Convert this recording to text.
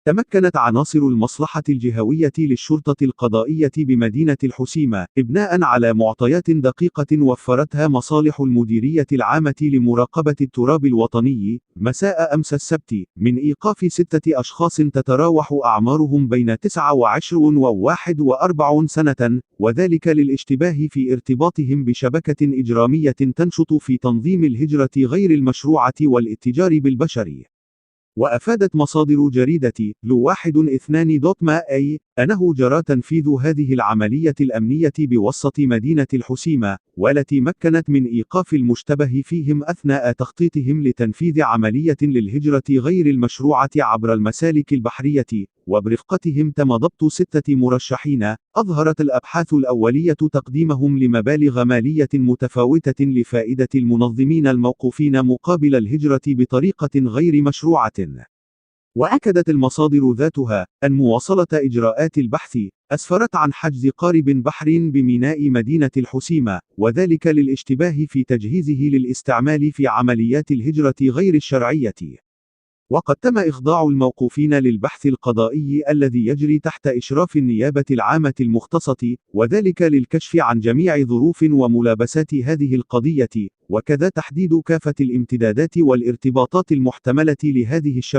تمكنت عناصر المصلحة الجهوية للشرطة القضائية بمدينة الحسيمة، إبناءً على معطيات دقيقة وفرتها مصالح المديرية العامة لمراقبة التراب الوطني، مساء أمس السبت، من إيقاف 6 أشخاص تتراوح أعمارهم بين 29 و41 سنة، وذلك للاشتباه في ارتباطهم بشبكة إجرامية تنشط في تنظيم الهجرة غير المشروعة والاتجار بالبشر. وأفادت مصادر جريدة لو12.ما أنه جرى تنفيذ هذه العملية الأمنية بوسط مدينة الحسيمة، والتي مكنت من إيقاف المشتبه فيهم أثناء تخطيطهم لتنفيذ عملية للهجرة غير المشروعة عبر المسالك البحرية، وبرفقتهم تم ضبط 6 مرشحين. أظهرت الأبحاث الأولية تقديمهم لمبالغ مالية متفاوتة لفائدة المنظمين الموقوفين مقابل الهجرة بطريقة غير مشروعة. وأكدت المصادر ذاتها أن مواصلة إجراءات البحث أسفرت عن حجز قارب بحر بميناء مدينة الحسيمة، وذلك للاشتباه في تجهيزه للاستعمال في عمليات الهجرة غير الشرعية. وقد تم إخضاع الموقوفين للبحث القضائي الذي يجري تحت إشراف النيابة العامة المختصة، وذلك للكشف عن جميع ظروف وملابسات هذه القضية، وكذا تحديد كافة الامتدادات والارتباطات المحتملة لهذه الشبكة.